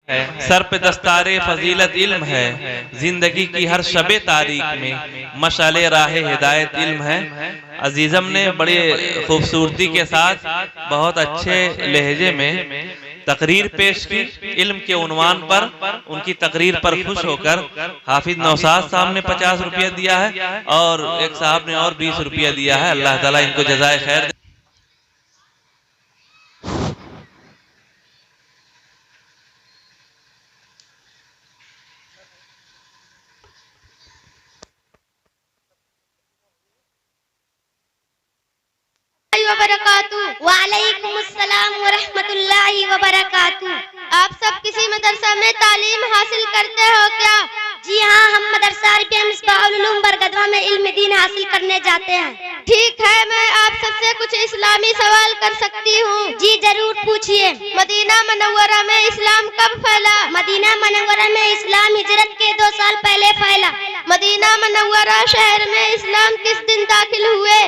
سر پہ دستار فضیلت علم ہے، زندگی کی ہر شب تاریخ میں مشعل راہ ہدایت علم ہے۔ عزیزم نے بڑی خوبصورتی کے ساتھ بہت اچھے لہجے میں تقریر پیش کی۔ علم کے عنوان پر ان کی تقریر پر خوش ہو کر حافظ نوشاد صاحب نے 50 روپیہ دیا ہے اور ایک صاحب نے اور 20 روپیہ دیا ہے۔ اللہ تعالیٰ ان کو جزائے خیر دے۔ وعلیکم السلام ورحمۃ اللہ وبرکاتہ۔ آپ سب کسی مدرسہ میں تعلیم حاصل کرتے ہو کیا؟ جی ہاں، ہم مدرسہ عربیہ مصباح العلوم برگدواں میں علم دین حاصل کرنے جاتے ہیں۔ ٹھیک ہے، میں آپ سب سے کچھ اسلامی سوال کر سکتی ہوں؟ جی ضرور پوچھیے۔ مدینہ منورہ میں اسلام کب پھیلا؟ مدینہ منورہ میں اسلام ہجرت کے 2 سال پہلے پھیلا۔ مدینہ منورہ شہر میں اسلام کس دن داخل ہوئے؟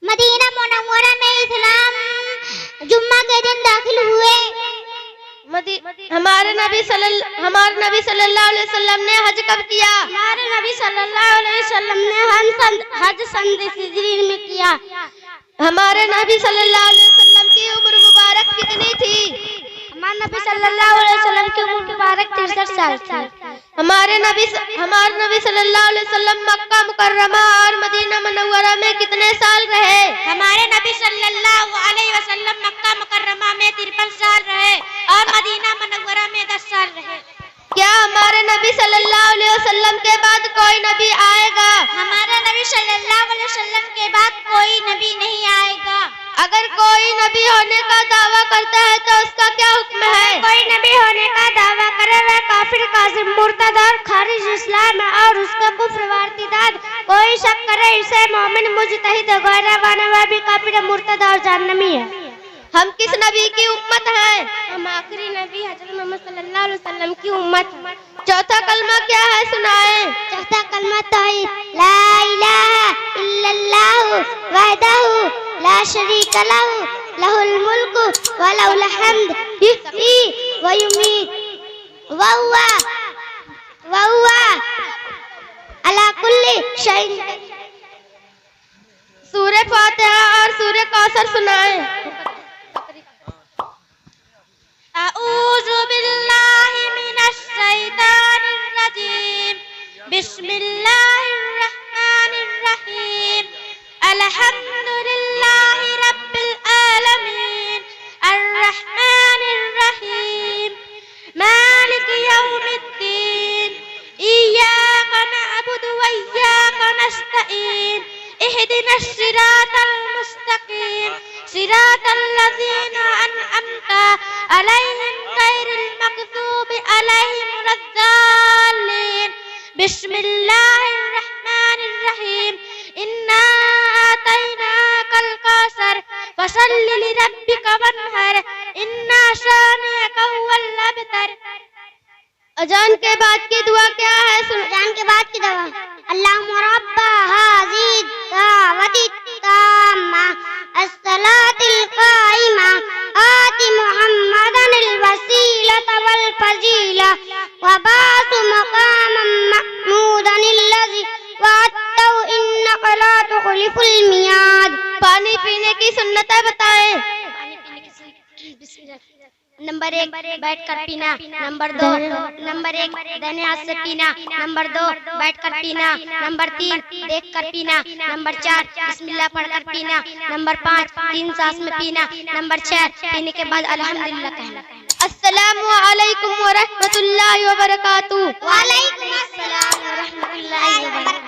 مدینہ منورہ میں اسلام جمعہ کے دن داخل ہوئے۔ ہمارے نبی صلی اللہ علیہ وسلم نے حج کب کیا؟ ہمارے نبی صلی اللہ علیہ وسلم نے حج سن ہجری میں کیا۔ ہمارے نبی صلی اللہ علیہ وسلم کی عمر مبارک کتنی تھی؟ ہمارے نبی صلی اللہ علیہ وسلم کی عمر مبارک 63 سال تھی۔ ہمارے نبی صلی اللہ علیہ وسلم مکہ مکرمہ اور مدینہ منورہ میں کتنے سال رہے؟ ہمارے نبی صلی اللہ علیہ وسلم مکہ مکرمہ میں 53 سال رہے اور مدینہ منورہ میں 10 سال رہے۔ کیا ہمارے نبی صلی اللہ علیہ وسلم کے بعد کوئی نبی آئے گا؟ ہمارے نبی صلی اللہ علیہ وسلم کے بعد کوئی نبی نہیں آئے گا۔ اگر کوئی نبی ہونے کا دعویٰ کرتا ہے تو اس کا کیا حکم ہے؟ کوئی نبی ہونے کا دعویٰ کرے وہ کافر، کاذب، مرتد اور خارج اسلام ہے اور اس کا کفر و ارتداد کوئی شک کرے اسے مومن، مجتہد، غیر مانے وہ بھی کافر، مرتد اور جہنمی ہے۔ ہم کس نبی کی امت ہیں؟ ہم آخری نبی حضرت محمد صلی اللہ علیہ وسلم کی امت۔ چوتھا کلمہ کیا ہے سنائیں؟ چوتھا کلمہ توحید، لا الہ الا اللہ وحدہ لا شریک لہ، لہ الملک ولہ الحمد، یحیی ویمیت وہو علی کل شیء۔ سورہ فاتحہ اور سورہ کوثر سنائیں۔ اعوذ باللہ من الشیطان الرجیم، بسم اللہ الرحمن الرحیم، الحمد للہ رب العالمین، الرحمن الرحیم، مالک یوم الدین، ایاک نعبد و ایاک نستعین، اہدنا الصراط المستقیم، صراط الذین انعمت علیہم غیر المغضوب علیہم ولا الضالین۔ بسم اللہ الرحمن الرحیم، انا اعطیناک الکوثر فصل لربک وانحر، ان شانئک هو الابتر۔ اذان کے بعد کی دعا کیا ہے؟ اذان کے بعد کی دعا، اللہم رب هذه الدعوۃ التامہ الصلاۃ القائمہ آت محمدا الوسیلۃ والفضیلہ وبعث مقاما محمودا الذی وعدتہ انک لا تخلف المیعاد۔ پانی پینے کی سنتیں بتائیں۔ نمبر 1 بیٹھ کر پینا، نمبر 2 دائیں ہاتھ سے پینا، نمبر 2 بیٹھ کر پینا، نمبر 3 دیکھ کر پینا، نمبر 4 بسم اللہ پڑھ کر پینا، نمبر 5 3 سانس میں پینا، نمبر 6 پینے کے بعد الحمدللہ کہنا۔ السلام علیکم ورحمۃ اللہ وبرکاتہ۔ وعلیکم السلام ورحمۃ اللہ وبرکاتہ۔